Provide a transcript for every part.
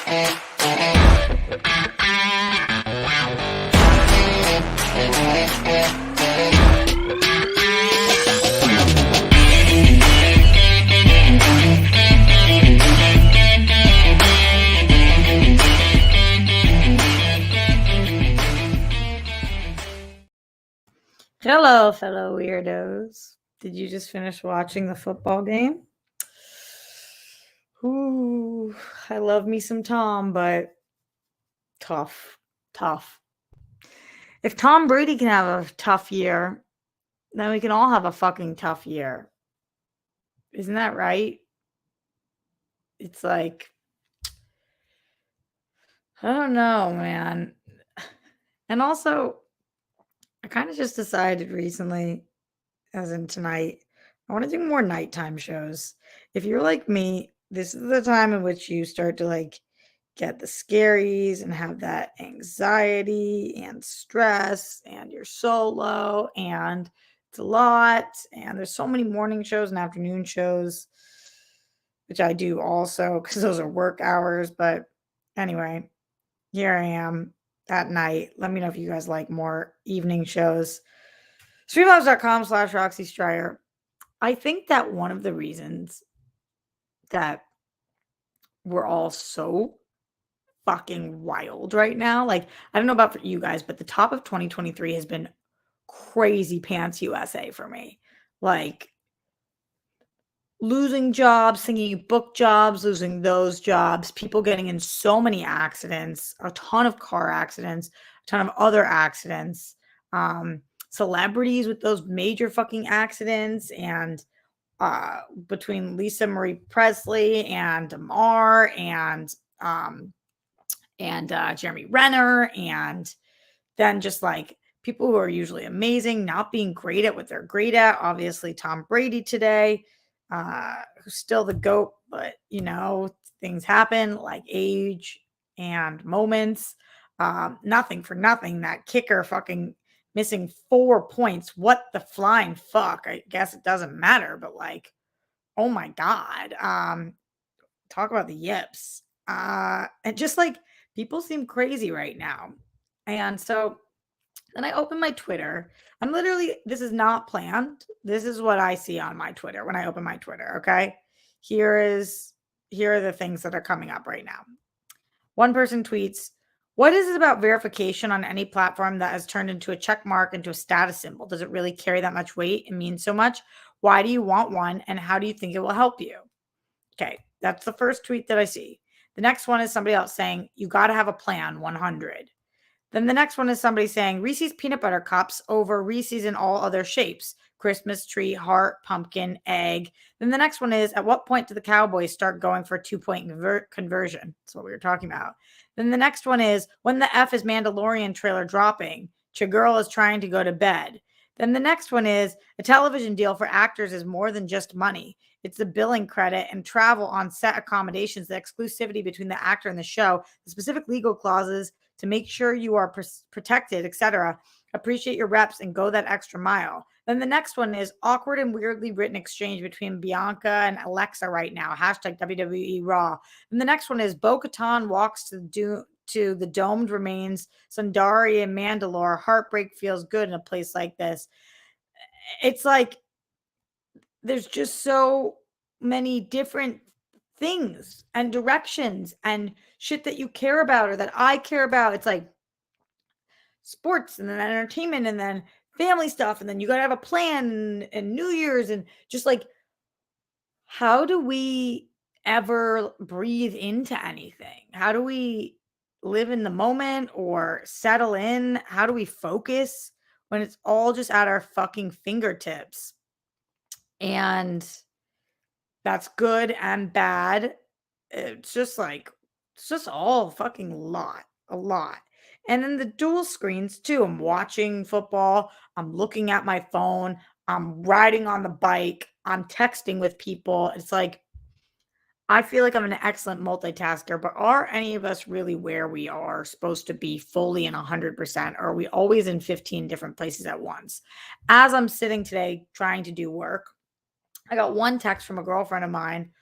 Hello, fellow weirdos. Did you just finish watching the football game? Ooh, I love me some Tom, but tough, tough. If Tom Brady can have a tough year, then we can all have a fucking tough year. Isn't that right? It's like, I don't know, man. And also, I kind of just decided recently, as in tonight, I want to do more nighttime shows. If you're like me, this is the time in which you start to like get the scaries and have that anxiety and stress, and you're solo, and it's a lot. And there's so many morning shows and afternoon shows, which I do also because those are work hours. But anyway, here I am at night. Let me know if you guys like more evening shows. Streamlabs.com/Roxy Stryer. I think that one of the reasons that we're all so fucking wild right now, like, I don't know about for you guys, but the top of 2023 has been crazy pants USA for me. Like, losing jobs, thinking you book jobs, losing those jobs, people getting in so many accidents, a ton of car accidents, a ton of other accidents, celebrities with those major fucking accidents, and between Lisa Marie Presley and Damar and Jeremy Renner, and then just like people who are usually amazing not being great at what they're great at. Obviously, Tom Brady today, who's still the GOAT, but things happen like age and moments. Nothing for nothing. That kicker fucking missing 4 points. What the flying fuck? I guess it doesn't matter, but like, oh my God. Talk about the yips. And just like people seem crazy right now. And so then I open my Twitter. This is not planned. This is what I see on my Twitter when I open my Twitter. Okay. Here are the things that are coming up right now. One person tweets, "What is it about verification on any platform that has turned into a check mark, into a status symbol? Does it really carry that much weight and mean so much? Why do you want one? And how do you think it will help you?" Okay, that's the first tweet that I see. The next one is somebody else saying, "You got to have a plan, 100. Then the next one is somebody saying, "Reese's peanut butter cups over Reese's in all other shapes. Christmas tree, heart, pumpkin, egg." Then the next one is, "At what point do the Cowboys start going for a 2-point conversion?" That's what we were talking about. Then the next one is, "When the F is Mandalorian trailer dropping? Chagirl is trying to go to bed." Then the next one is, "A television deal for actors is more than just money. It's the billing credit and travel on set accommodations, the exclusivity between the actor and the show, the specific legal clauses to make sure you are protected, etc. Appreciate your reps and go that extra mile." Then the next one is, "Awkward and weirdly written exchange between Bianca and Alexa right now. Hashtag WWE Raw." And the next one is, "Bo-Katan walks to the domed remains, Sundari and Mandalore. Heartbreak feels good in a place like this." It's like there's just so many different things and directions and shit that you care about or that I care about. It's like sports and then entertainment and then family stuff. And then you got to have a plan and New Year's and just like, how do we ever breathe into anything? How do we live in the moment or settle in? How do we focus when it's all just at our fucking fingertips? And that's good and bad. It's just all fucking a lot. And then the dual screens too. I'm watching football. I'm looking at my phone. I'm riding on the bike. I'm texting with people. It's like, I feel like I'm an excellent multitasker, but are any of us really where we are supposed to be fully and 100%? Or are we always in 15 different places at once? As I'm sitting today trying to do work, I got one text from a girlfriend of mine,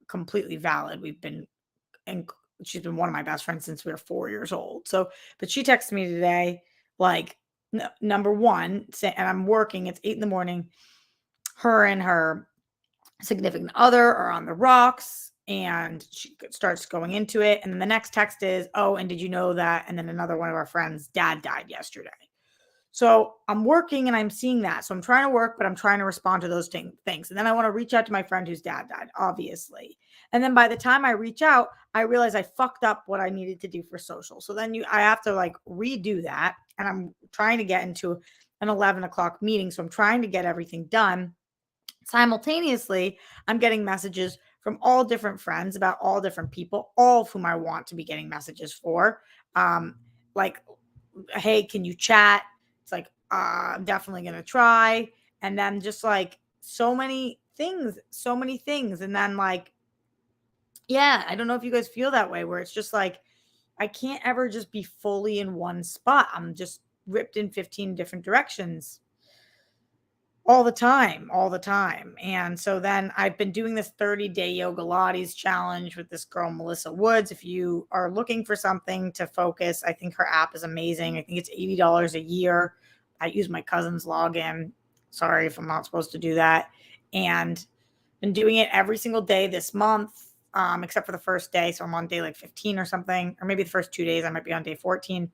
completely valid. We've been she's been one of my best friends since we were 4 years old. So, but she texted me today, like, number one, and I'm working, it's 8 in the morning. Her and her significant other are on the rocks, and she starts going into it. And then the next text is, oh, and did you know that? And then another one of our friends' dad died yesterday. So I'm working and I'm seeing that. So I'm trying to work, but I'm trying to respond to those things. And then I want to reach out to my friend whose dad died, obviously. And then by the time I reach out, I realize I fucked up what I needed to do for social. So then I have to like redo that. And I'm trying to get into an 11 o'clock meeting. So I'm trying to get everything done. Simultaneously, I'm getting messages from all different friends about all different people, all of whom I want to be getting messages for. Like, hey, can you chat? It's like, I'm definitely going to try. And then just like so many things. And then like, yeah, I don't know if you guys feel that way where it's just like, I can't ever just be fully in one spot. I'm just ripped in 15 different directions all the time. And so then I've been doing this 30-day yoga Pilates challenge with this girl, Melissa Woods. If you are looking for something to focus, I think her app is amazing. I think it's $80 a year. I use my cousin's login. Sorry if I'm not supposed to do that. And been doing it every single day this month, except for the first day. So I'm on day like 15 or something, or maybe the first 2 days I might be on day 14. And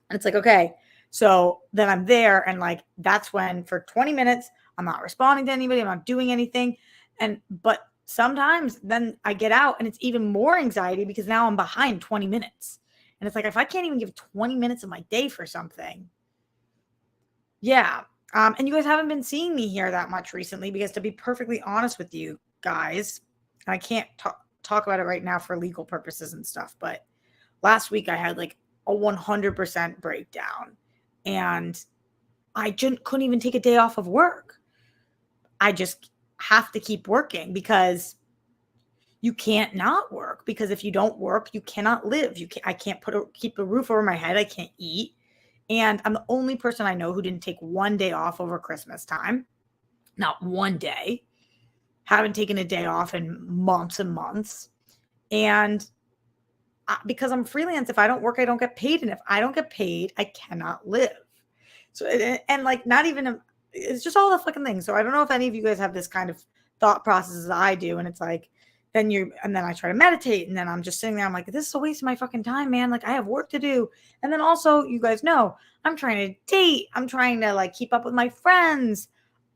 it's like, okay. So then I'm there, and like that's when for 20 minutes I'm not responding to anybody, I'm not doing anything. But sometimes then I get out and it's even more anxiety because now I'm behind 20 minutes. And it's like, if I can't even give 20 minutes of my day for something. Yeah. And you guys haven't been seeing me here that much recently because, to be perfectly honest with you guys, and I can't talk about it right now for legal purposes and stuff, but last week I had like a 100% breakdown, and I just couldn't even take a day off of work. I just have to keep working because you can't not work, because if you don't work, you cannot live. I can't keep a roof over my head. I can't eat. And I'm the only person I know who didn't take one day off over Christmas time. Not one day. Haven't taken a day off in months and months. And because I'm freelance, if I don't work, I don't get paid. And if I don't get paid, I cannot live. So, and like, not even, it's just all the fucking things. So I don't know if any of you guys have this kind of thought process as I do. And it's like, and then I try to meditate, and then I'm just sitting there. I'm like, this is a waste of my fucking time, man. Like, I have work to do. And then also, you guys know, I'm trying to date. I'm trying to like keep up with my friends.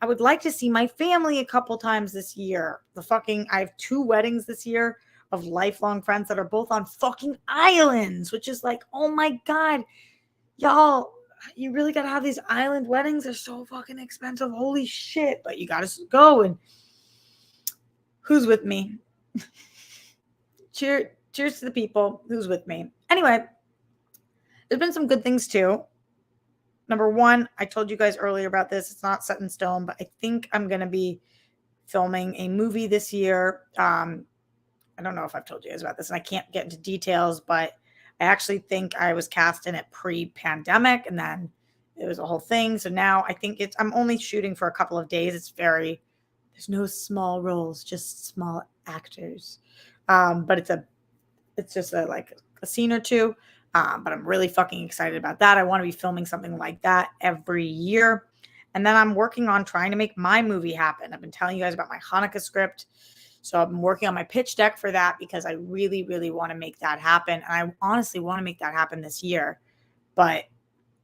I would like to see my family a couple times this year. I have 2 weddings this year of lifelong friends that are both on fucking islands, which is like, oh my God, y'all, you really got to have these island weddings. They're so fucking expensive. Holy shit. But you got to go. And who's with me? Cheers to the people who's with me. Anyway, there's been some good things too. Number one, I told you guys earlier about this. It's not set in stone, but I think I'm going to be filming a movie this year. I don't know if I've told you guys about this, and I can't get into details, but I actually think I was cast in it pre-pandemic, and then it was a whole thing. So now I think I'm only shooting for a couple of days. There's no small roles, just small actors. But it's just like a scene or two. But I'm really fucking excited about that. I want to be filming something like that every year. And then I'm working on trying to make my movie happen. I've been telling you guys about my Hanukkah script. So I've been working on my pitch deck for that because I really, really want to make that happen. And I honestly want to make that happen this year. But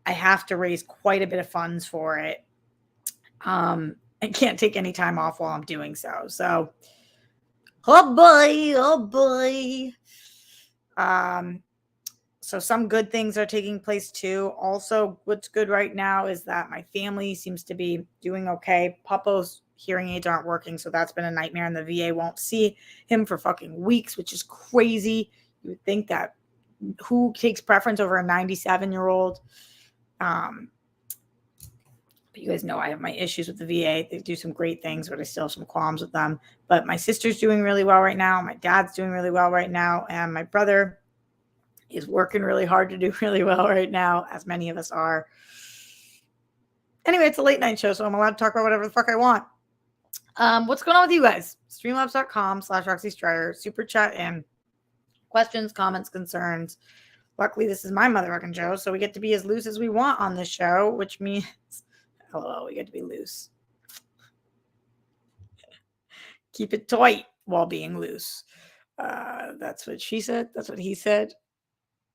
I have to raise quite a bit of funds for it. I can't take any time off while I'm doing so. So, oh boy. So some good things are taking place too. Also, what's good right now is that my family seems to be doing okay. Papo's hearing aids aren't working, so that's been a nightmare, and the VA won't see him for fucking weeks, which is crazy. You would think that who takes preference over a 97-year-old? But you guys know I have my issues with the VA. They do some great things, but I still have some qualms with them. But my sister's doing really well right now. My dad's doing really well right now. And my brother is working really hard to do really well right now, as many of us are. Anyway, it's a late night show, so I'm allowed to talk about whatever the fuck I want. What's going on with you guys? Streamlabs.com/Roxy Strider. Super chat in. Questions, comments, concerns. Luckily, this is my motherfucking show, so we get to be as loose as we want on this show, which means, hello, we get to be loose. Keep it tight while being loose. That's what she said. That's what he said.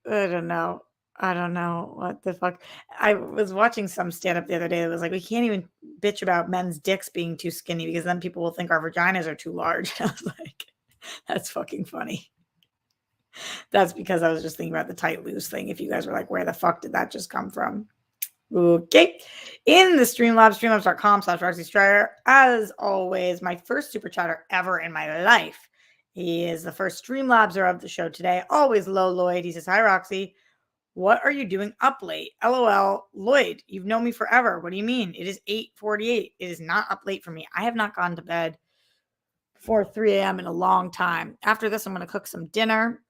I don't know. I don't know what the fuck. I was watching some stand up the other day that was like, we can't even bitch about men's dicks being too skinny because then people will think our vaginas are too large. I was like, that's fucking funny. That's because I was just thinking about the tight loose thing. If you guys were like, where the fuck did that just come from? Okay. In the Streamlabs, streamlabs.com/Roxy Strider. As always, my first super chatter ever in my life. He is the first Streamlabser of the show today. Always low Lloyd. He says, hi, Roxy. What are you doing up late? LOL. Lloyd, you've known me forever. What do you mean? It is 8:48. It is not up late for me. I have not gone to bed before 3 a.m. in a long time. After this, I'm going to cook some dinner.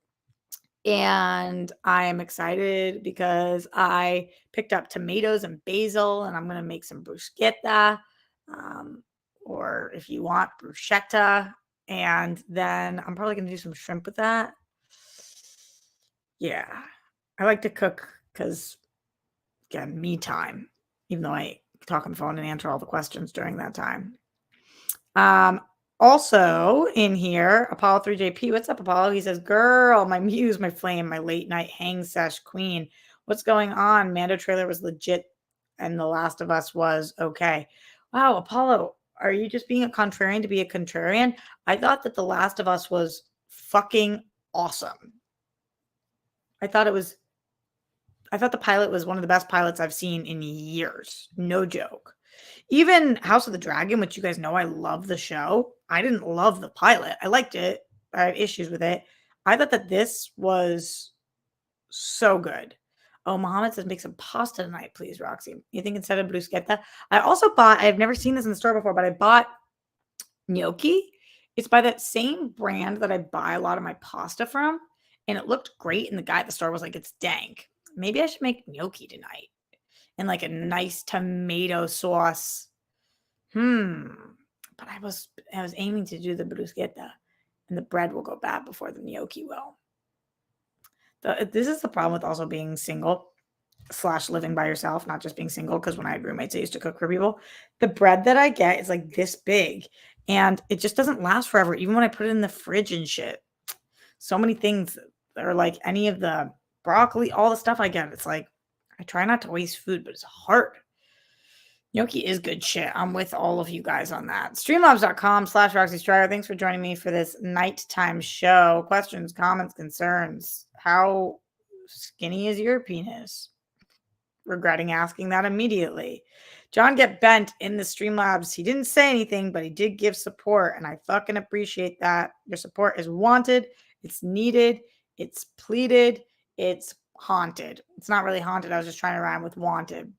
And I am excited because I picked up tomatoes and basil, and I'm going to make some bruschetta, or if you want, bruschetta. And then I'm probably going to do some shrimp with that. Yeah. I like to cook because, again, me time, even though I talk on the phone and answer all the questions during that time. Also in here, Apollo 3JP. What's up, Apollo? He says, girl, my muse, my flame, my late night hang sesh queen. What's going on? Mando trailer was legit and The Last of Us was okay. Wow, Apollo, are you just being a contrarian to be a contrarian? I thought that The Last of Us was fucking awesome. I thought the pilot was one of the best pilots I've seen in years. No joke. Even House of the Dragon, which you guys know I love the show, I didn't love the pilot. I liked it. I had issues with it. I thought that this was so good. Oh, Mohammed says, make some pasta tonight, please, Roxy. You think instead of bruschetta? I've never seen this in the store before, but I bought gnocchi. It's by that same brand that I buy a lot of my pasta from. And it looked great. And the guy at the store was like, it's dank. Maybe I should make gnocchi tonight. And like a nice tomato sauce. But I was aiming to do the bruschetta, and the bread will go bad before the gnocchi will. This is the problem with also being single / living by yourself, not just being single, because when I had roommates, I used to cook for people. The bread that I get is like this big, and it just doesn't last forever, even when I put it in the fridge and shit. So many things that are like any of the broccoli, all the stuff I get, it's like, I try not to waste food, but it's hard. Gnocchi is good shit. I'm with all of you guys on that. Streamlabs.com/Roxy Strider. Thanks for joining me for this nighttime show. Questions, comments, concerns. How skinny is your penis? Regretting asking that immediately. John Get Bent in the Streamlabs. He didn't say anything, but he did give support, and I fucking appreciate that. Your support is wanted. It's needed. It's pleaded. It's haunted. It's not really haunted. I was just trying to rhyme with wanted.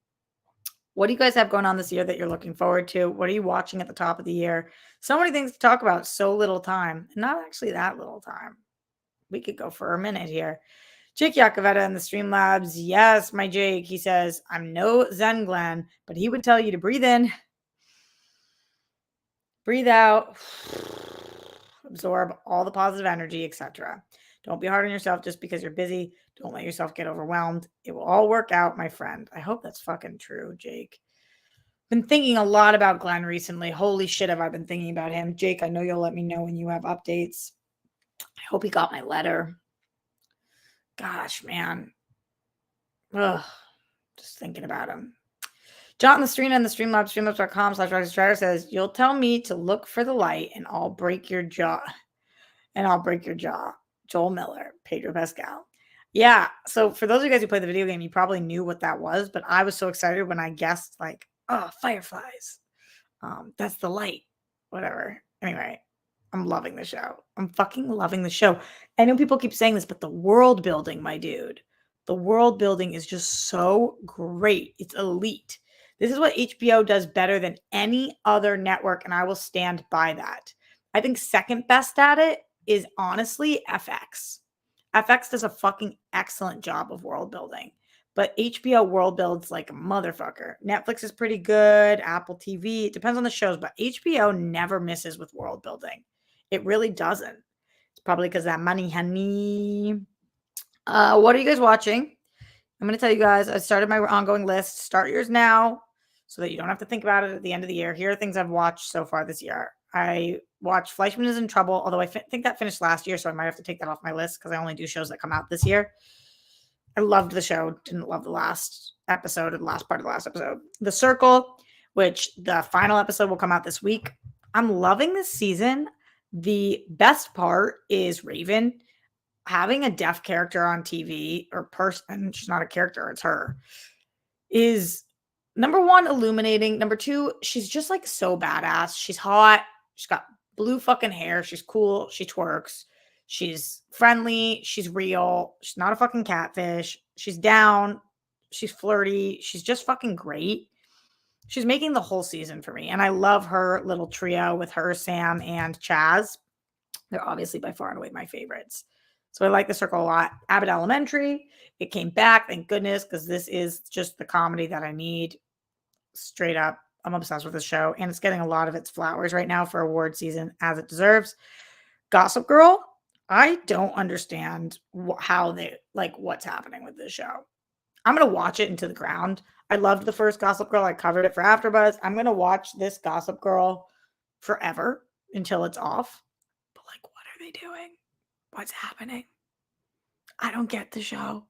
What do you guys have going on this year that you're looking forward to? What are you watching at the top of the year? So many things to talk about. So little time. Not actually that little time. We could go for a minute here. Jake Yakavetta in the Streamlabs. Yes, my Jake. He says, I'm no Zen Glenn, but he would tell you to breathe in, breathe out, absorb all the positive energy, etc. Don't be hard on yourself just because you're busy. Don't let yourself get overwhelmed. It will all work out, my friend. I hope that's fucking true, Jake. Been thinking a lot about Glenn recently. Holy shit, have I been thinking about him. Jake, I know you'll let me know when you have updates. I hope he got my letter. Gosh, man. Ugh. Just thinking about him. John the Stream and the Streamlabs, streamlabs.com/Roxy Strider says, you'll tell me to look for the light and I'll break your jaw. Joel Miller, Pedro Pascal. Yeah. So for those of you guys who played the video game, you probably knew what that was, but I was so excited when I guessed like, oh, fireflies. That's the light. Whatever. Anyway, I'm loving the show. I'm fucking loving the show. I know people keep saying this, but the world building, my dude, the world building is just so great. It's elite. This is what HBO does better than any other network, and I will stand by that. I think second best at it is honestly FX. FX does a fucking excellent job of world building, but HBO world builds like a motherfucker. Netflix is pretty good. Apple TV, it depends on the shows, but HBO never misses with world building. It really doesn't. It's probably because that money, honey. What are you guys watching? I'm going to tell you guys, I started my ongoing list. Start yours now so that you don't have to think about it at the end of the year. Here are things I've watched so far this year. I watched Fleischman is in Trouble, although I think that finished last year, so I might have to take that off my list because I only do shows that come out this year. I loved the show. Didn't love the last episode or the last part of the last episode. The Circle, which the final episode will come out this week. I'm loving this season. The best part is Raven having a deaf character on TV or person. She's not a character, it's her. Is number one, illuminating. Number two, she's just like so badass. She's hot. She's got blue fucking hair. She's cool. She twerks. She's friendly. She's real. She's not a fucking catfish. She's down. She's flirty. She's just fucking great. She's making the whole season for me. And I love her little trio with her, Sam, and Chaz. They're obviously by far and away my favorites. So I like The Circle a lot. Abbott Elementary. It came back, thank goodness, because this is just the comedy that I need. Straight up, I'm obsessed with this show, and it's getting a lot of its flowers right now for award season, as it deserves. Gossip Girl, I don't understand how they, like, what's happening with this show. I'm going to watch it into the ground. I loved the first Gossip Girl. I covered it for AfterBuzz. I'm going to watch this Gossip Girl forever until it's off. But, like, what are they doing? What's happening? I don't get the show.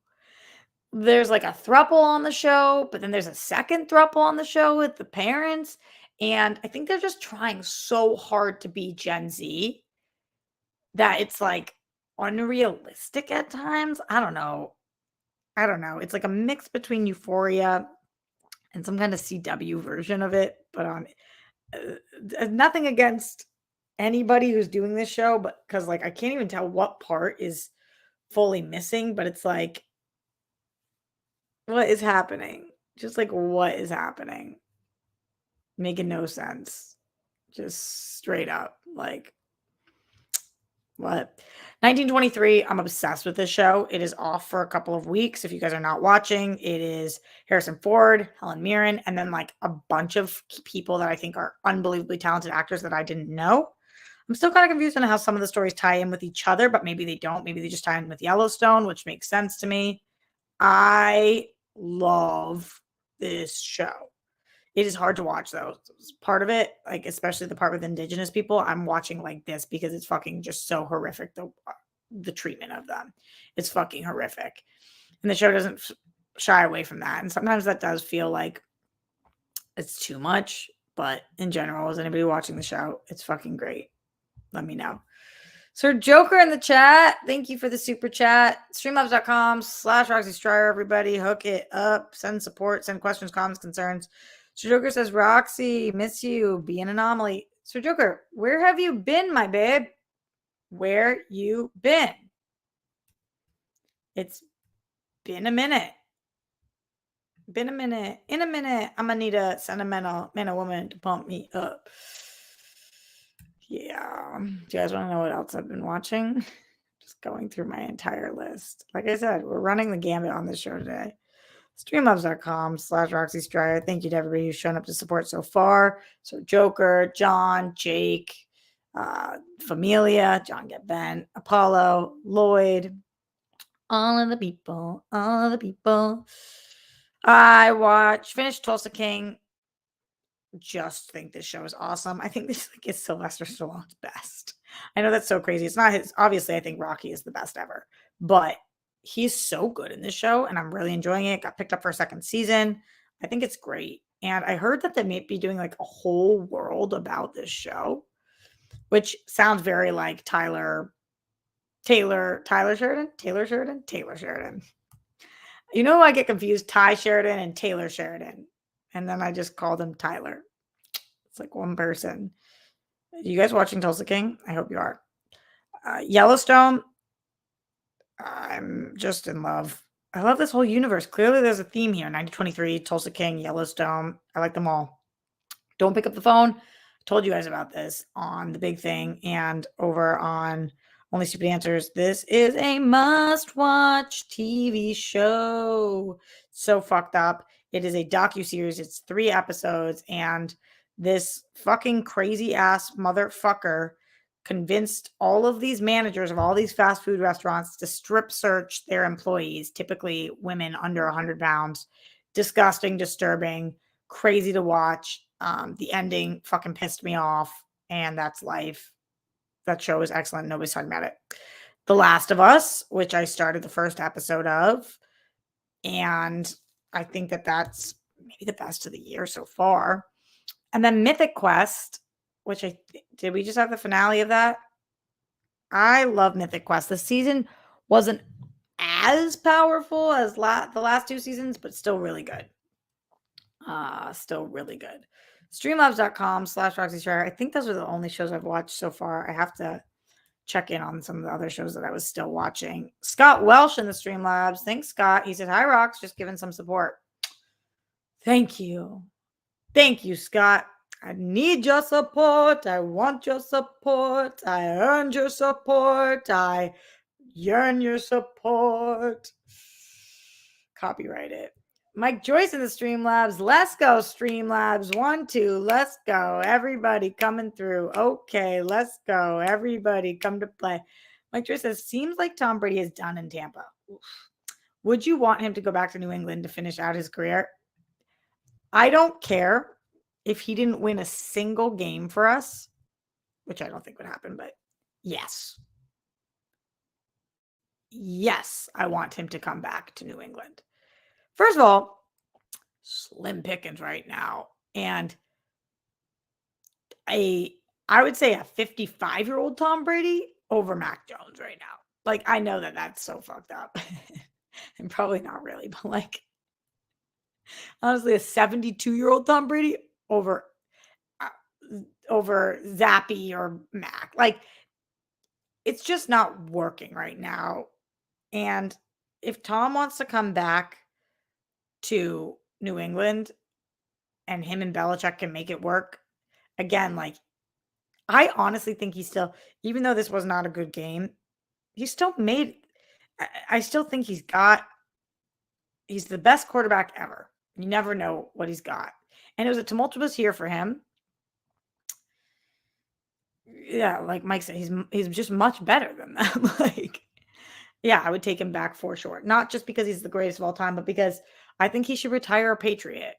There's like a throuple on the show, but then there's a second throuple on the show with the parents. And I think they're just trying so hard to be Gen Z that it's like unrealistic at times. I don't know. It's like a mix between Euphoria and some kind of CW version of it, but on nothing against anybody who's doing this show, but because like I can't even tell what part is fully missing, but it's like, what is happening? Just like, what is happening? Making no sense. Just straight up. Like, what? 1923, I'm obsessed with this show. It is off for a couple of weeks. If you guys are not watching, it is Harrison Ford, Helen Mirren, and then like a bunch of people that I think are unbelievably talented actors that I didn't know. I'm still kind of confused on how some of the stories tie in with each other, but maybe they don't. Maybe they just tie in with Yellowstone, which makes sense to me. I love this show. It is hard to watch though. Part of it, like especially the part with Indigenous people, I'm watching like this because it's fucking just so horrific. The treatment of them, it's fucking horrific, and the show doesn't shy away from that. And sometimes that does feel like it's too much. But in general, is anybody watching the show? It's fucking great. Let me know. Sir Joker in the chat. Thank you for the super chat. Streamlabs.com/Roxy Stryer, everybody. Hook it up. Send support. Send questions, comments, concerns. Sir Joker says, Roxy, miss you. Be an anomaly. Sir Joker, where have you been, my babe? Where you been? It's been a minute. In a minute, I'm going to need a sentimental man or woman to pump me up. Yeah. Do you guys want to know what else I've been watching? Just going through my entire list. Like I said, we're running the gambit on this show today. Streamlabs.com/Roxy Stryer. Thank you to everybody who's shown up to support so far. So Joker, John, Jake, Familia, John Get Bent, Apollo, Lloyd, all of the people. I finished Tulsa King. Just think this show is awesome. I think this is Sylvester Stallone's best. I know that's so crazy. It's not his. Obviously, I think Rocky is the best ever, but he's so good in this show, and I'm really enjoying it. Got picked up for a second season. I think it's great, and I heard that they may be doing like a whole world about this show, which sounds very like Taylor Sheridan. You know, I get confused. Ty Sheridan and Taylor Sheridan. And then I just called him Tyler. It's like one person. You guys watching Tulsa King? I hope you are. Yellowstone. I'm just in love. I love this whole universe. Clearly there's a theme here. 1923, Tulsa King, Yellowstone. I like them all. Don't pick up the phone. I told you guys about this on The Big Thing and over on Only Stupid Answers. This is a must-watch TV show. So fucked up. It is a docuseries. It's 3 episodes, and this fucking crazy ass motherfucker convinced all of these managers of all these fast food restaurants to strip search their employees, typically women under 100 pounds. Disgusting, disturbing, crazy to watch. The ending fucking pissed me off, and that's life. That show is excellent. Nobody's talking about it. The Last of Us, which I started the first episode of, and I think that that's maybe the best of the year so far. And then Mythic Quest, which did we just have the finale of that? I love Mythic Quest. The season wasn't as powerful as the last two seasons, but still really good. Still really good. Streamlabs.com/Roxy Schreier. I think those are the only shows I've watched so far. I have to check in on some of the other shows that I was still watching. Scott Welsh in the Streamlabs. Thanks, Scott. He said, "Hi, Rox, just giving some support." Thank you. Thank you, Scott. I need your support. I want your support. I earned your support. I yearn your support. Copyright it. Mike Joyce in the Streamlabs. Let's go, Streamlabs. 1, 2. Let's go. Everybody coming through. Okay, let's go. Everybody come to play. Mike Joyce says, seems like Tom Brady is done in Tampa. Oof. Would you want him to go back to New England to finish out his career? I don't care if he didn't win a single game for us, which I don't think would happen, but yes. Yes, I want him to come back to New England. First of all, slim pickings right now. And I would say a 55-year-old Tom Brady over Mac Jones right now. Like, I know that that's so fucked up. And probably not really, but like, honestly, a 72-year-old Tom Brady over Zappy or Mac. Like, it's just not working right now. And if Tom wants to come back to New England and him and Belichick can make it work, again, like, I honestly think he still, even though this was not a good game, he still made, I still think he's the best quarterback ever. You never know what he's got. And it was a tumultuous year for him. Yeah, like Mike said, he's just much better than them. Like, yeah, I would take him back for sure. Not just because he's the greatest of all time, but because I think he should retire a Patriot.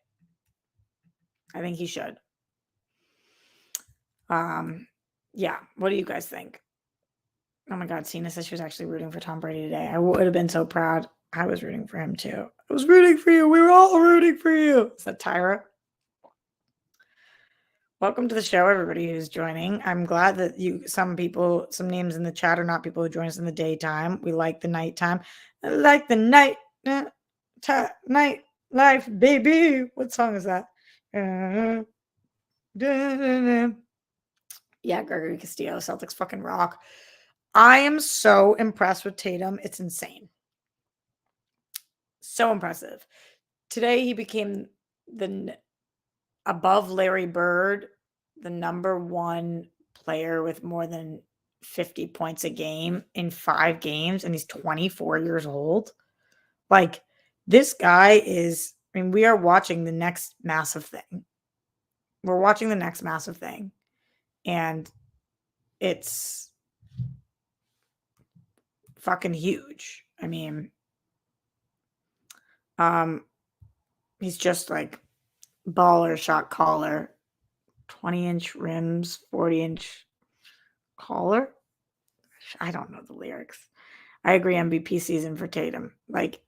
I think he should. Yeah. What do you guys think? Oh my God, Cena says she was actually rooting for Tom Brady today. I would have been so proud. I was rooting for him too. I was rooting for you. We were all rooting for you. Is that Tyra? Welcome to the show, everybody who's joining. I'm glad that some names in the chat are not people who join us in the daytime. We like the nighttime. I like the night life, baby. What song is that? Yeah, Gregory Castillo, Celtics fucking rock. I am so impressed with Tatum. It's insane. So impressive. Today he became above Larry Bird, the number one player with more than 50 points a game in 5 games, and he's 24 years old. Like, this guy is, I mean, we are watching the next massive thing. We're watching the next massive thing. And it's fucking huge. I mean, he's just like baller shot caller, 20-inch rims, 40-inch collar. I don't know the lyrics. I agree, MVP season for Tatum. Like,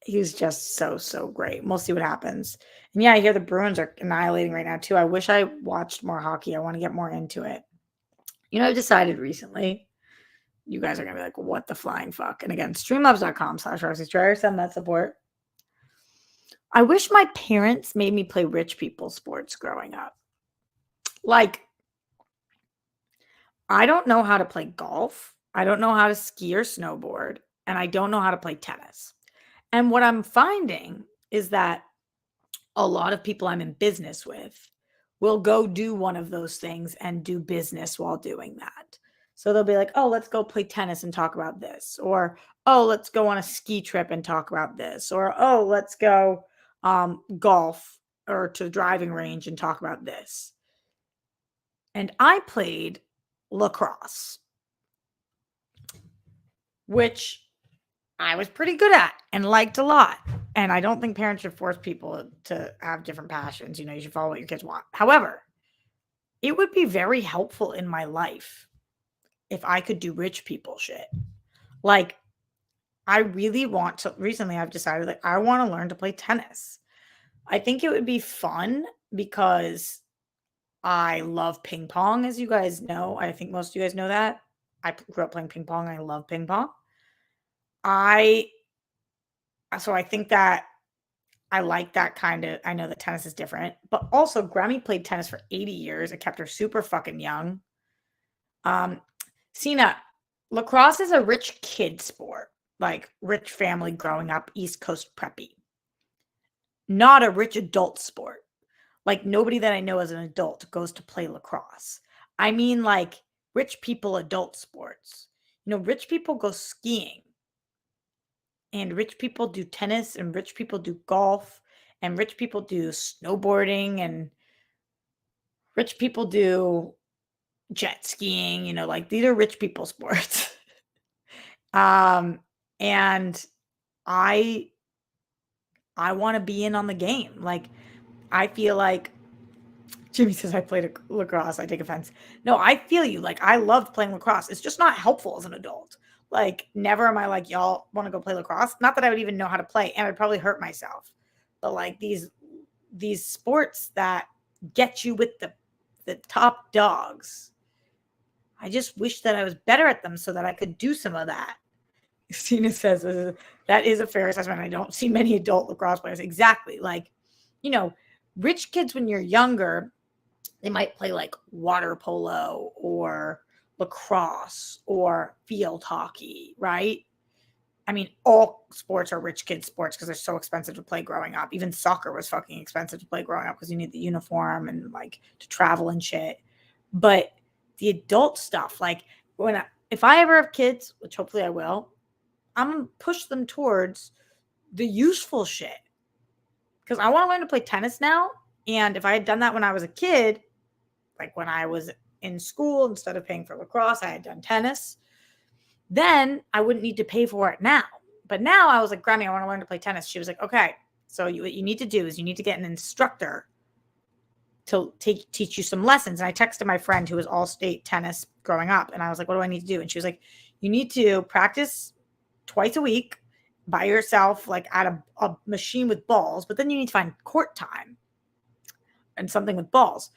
he's just so great. We'll see what happens. And yeah, I hear the Bruins are annihilating right now too. I wish I watched more hockey. I want to get more into it. You know, I've decided recently, you guys are going to be like, what the flying fuck? And again, streamlabs.com/RoxyStrider, send that support. I wish my parents made me play rich people sports growing up. Like, I don't know how to play golf. I don't know how to ski or snowboard. And I don't know how to play tennis. And what I'm finding is that a lot of people I'm in business with will go do one of those things and do business while doing that. So they'll be like, oh, let's go play tennis and talk about this. Or, oh, let's go on a ski trip and talk about this. Or, oh, let's go golf or to the driving range and talk about this. And I played lacrosse, which I was pretty good at and liked a lot. And I don't think parents should force people to have different passions. You should follow what your kids want. However, it would be very helpful in my life if I could do rich people shit. Like, I really want to. Recently, I've decided that I want to learn to play tennis. I think it would be fun because I love ping pong, as you guys know. I think most of you guys know that. I grew up playing ping pong. I love ping pong. I think that I like that kind of. I know that tennis is different, but also Grammy played tennis for 80 years. It kept her super fucking young. Cena, lacrosse is a rich kid sport, like rich family growing up, East Coast preppy. Not a rich adult sport. Like nobody that I know as an adult goes to play lacrosse. I mean like rich people adult sports. Rich people go skiing. And rich people do tennis and rich people do golf and rich people do snowboarding and rich people do jet skiing, like these are rich people sports. And I want to be in on the game. Like I feel like Jimmy says I played lacrosse. I take offense. No, I feel you. Like I loved playing lacrosse. It's just not helpful as an adult. Like never am I like, y'all want to go play lacrosse? Not that I would even know how to play, and I'd probably hurt myself. But like these sports that get you with the top dogs, I just wish that I was better at them so that I could do some of that. Christina says that is a fair assessment. I don't see many adult lacrosse players. Exactly. Like, rich kids when you're younger, they might play like water polo or lacrosse or field hockey, right? I mean, all sports are rich kid sports because they're so expensive to play growing up. Even soccer was fucking expensive to play growing up because you need the uniform and like to travel and shit. But the adult stuff, like if I ever have kids, which hopefully I will, I'm going to push them towards the useful shit. Because I want to learn to play tennis now. And if I had done that when I was a kid, like when I was in school, instead of paying for lacrosse, I had done tennis, then I wouldn't need to pay for it now. But now I was like, Grammy, I want to learn to play tennis. She was like, okay, so what you need to do is you need to get an instructor to teach you some lessons. And I texted my friend who was all state tennis growing up. And I was like, what do I need to do? And she was like, you need to practice twice a week by yourself, like at a machine with balls. But then you need to find court time and something with balls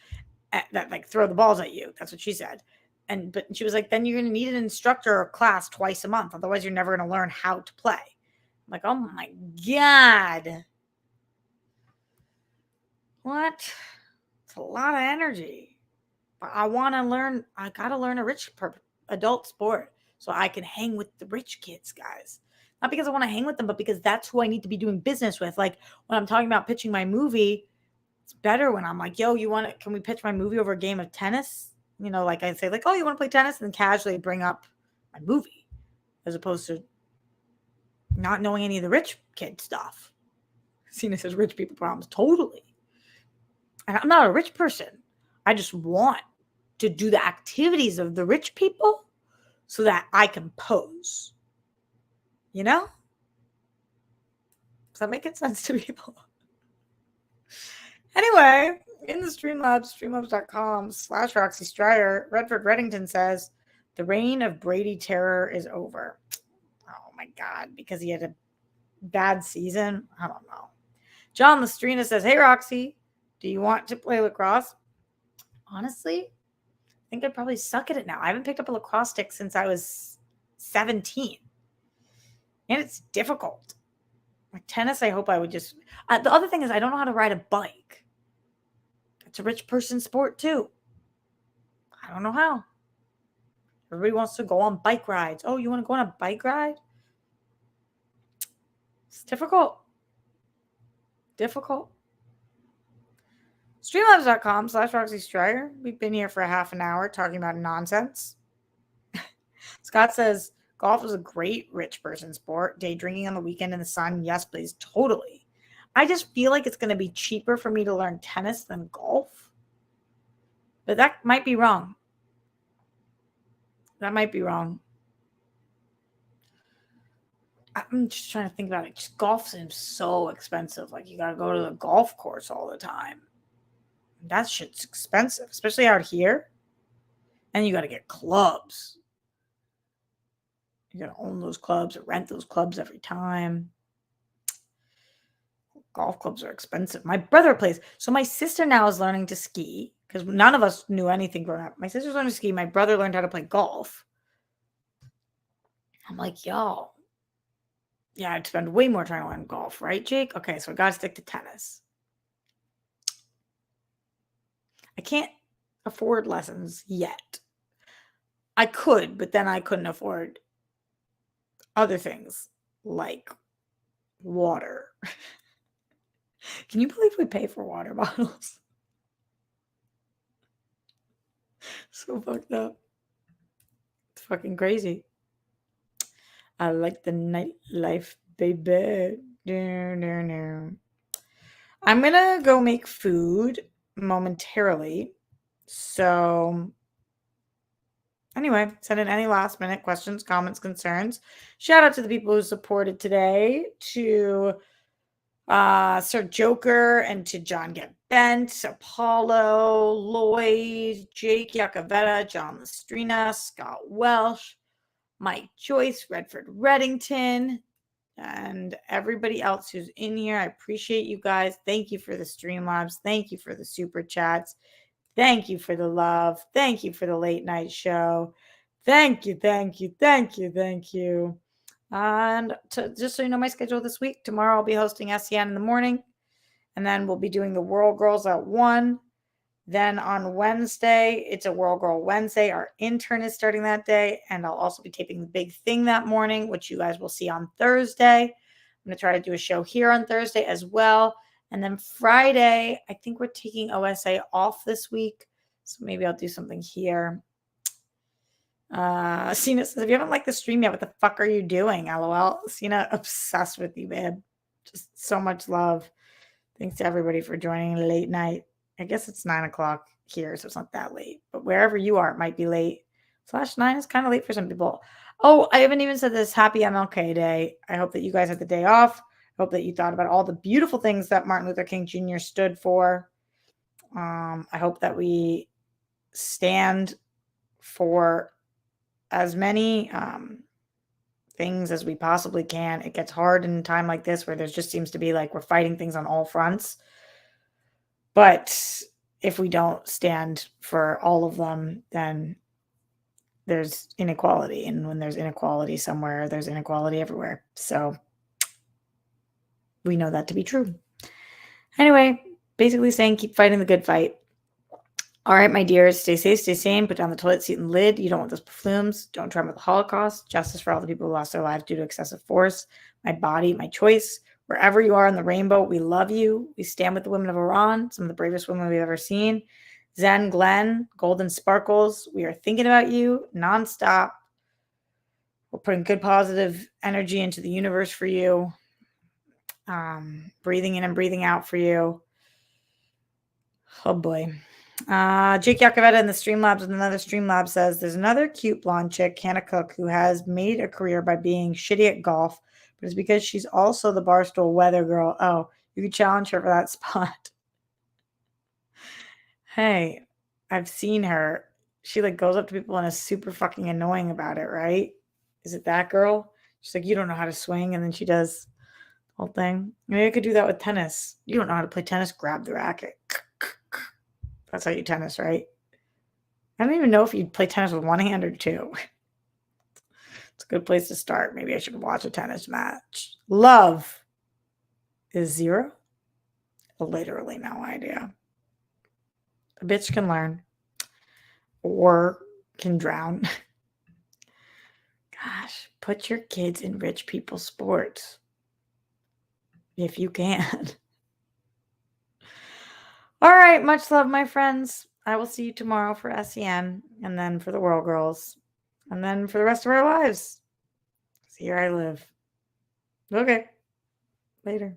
that like throw the balls at you. That's what she said. But she was like, then you're going to need an instructor or class twice a month. Otherwise, you're never going to learn how to play. I'm like, oh my God. What? It's a lot of energy. But I want to learn. I got to learn a rich adult sport so I can hang with the rich kids, guys. Not because I want to hang with them, but because that's who I need to be doing business with. Like when I'm talking about pitching my movie, it's better when I'm like, yo, can we pitch my movie over a game of tennis? Like I say like, oh, you want to play tennis? And then casually bring up my movie as opposed to not knowing any of the rich kid stuff. Cena says rich people problems. Totally. And I'm not a rich person. I just want to do the activities of the rich people so that I can pose. Does that make sense to people? Anyway, in the Streamlabs, streamlabs.com/Roxy Strider, Redford Reddington says, the reign of Brady terror is over. Oh my God, because he had a bad season? I don't know. John Lestrina says, hey, Roxy, do you want to play lacrosse? Honestly, I think I'd probably suck at it now. I haven't picked up a lacrosse stick since I was 17. And it's difficult. Like tennis, I hope I would just... the other thing is I don't know how to ride a bike. It's a rich person sport too. I don't know how. Everybody wants to go on bike rides. Oh, you want to go on a bike ride? It's difficult. Streamlabs.com/Roxy Strider. We've been here for a half an hour talking about nonsense. Scott says, golf is a great rich person sport. Day drinking on the weekend in the sun. Yes, please. Totally. I just feel like it's going to be cheaper for me to learn tennis than golf. But that might be wrong. That might be wrong. I'm just trying to think about it. Just golf seems so expensive. Like you got to go to the golf course all the time. That shit's expensive, especially out here. And you got to get clubs. You got to own those clubs or rent those clubs every time. Golf clubs are expensive. My brother plays. So my sister now is learning to ski because none of us knew anything growing up. My sister's learning to ski. My brother learned how to play golf. I'm like, yo, yeah, I'd spend way more time on golf, right, Jake? Okay, so I got to stick to tennis. I can't afford lessons yet. I could, but then I couldn't afford other things like water. Can you believe we pay for water bottles? So fucked up. It's fucking crazy. I like the nightlife, baby. I'm gonna go make food momentarily. So anyway, send in any last minute questions, comments, concerns. Shout out to the people who supported today, to Sir Joker and to John Get Bent, Apollo, Lloyd, Jake Yacovetta, John Lestrina, Scott Welsh, Mike Joyce, Redford Reddington, and everybody else who's in here. I appreciate you guys. Thank you for the Streamlabs. Thank you for the super chats. Thank you for the love. Thank you for the late night show. Thank you, thank you, thank you, thank you. And just so you know my schedule this week, tomorrow I'll be hosting SEN in the morning, and then we'll be doing the World Girls at 1. Then on Wednesday, it's a World Girl Wednesday. Our intern is starting that day, and I'll also be taping the big thing that morning, which you guys will see on Thursday. I'm going to try to do a show here on Thursday as well. And then Friday, I think we're taking OSA off this week, so maybe I'll do something here. Cena says, if you haven't liked the stream yet, what the fuck are you doing? LOL. Cena, obsessed with you, babe. Just so much love. Thanks to everybody for joining late night. I guess it's 9 o'clock here, so it's not that late. But wherever you are, it might be late. /9 is kind of late for some people. Oh, I haven't even said this. Happy MLK Day. I hope that you guys had the day off. I hope that you thought about all the beautiful things that Martin Luther King Jr. stood for. I hope that we stand for as many things as we possibly can. It gets hard in a time like this where there just seems to be like we're fighting things on all fronts. But if we don't stand for all of them, then there's inequality. And when there's inequality somewhere, there's inequality everywhere. So we know that to be true. Anyway, basically saying keep fighting the good fight. All right, my dears, stay safe, stay sane, put down the toilet seat and lid. You don't want those plumes. Don't trauma the Holocaust. Justice for all the people who lost their lives due to excessive force. My body, my choice. Wherever you are on the rainbow, we love you. We stand with the women of Iran, some of the bravest women we've ever seen. Zen, Glenn, Golden Sparkles, we are thinking about you nonstop. We're putting good positive energy into the universe for you. Breathing in and breathing out for you. Oh boy. Jake Yacovetta in the Streamlabs with another Streamlab says there's another cute blonde chick, Hannah Cook, who has made a career by being shitty at golf, but it's because she's also the Barstool weather girl. Oh, you could challenge her for that spot. Hey, I've seen her. She like goes up to people and is super fucking annoying about it, right? Is it that girl? She's like, you don't know how to swing, and then she does the whole thing. Maybe I could do that with tennis. You don't know how to play tennis, grab the racket. That's how you tennis, right? I don't even know if you play tennis with one hand or two. It's a good place to start. Maybe I should watch a tennis match. Love is 0? Literally no idea. A bitch can learn or can drown. Gosh, put your kids in rich people's sports if you can. All right, much love, my friends. I will see you tomorrow for SEM, and then for the World Girls, and then for the rest of our lives. Here I live. Okay. Later.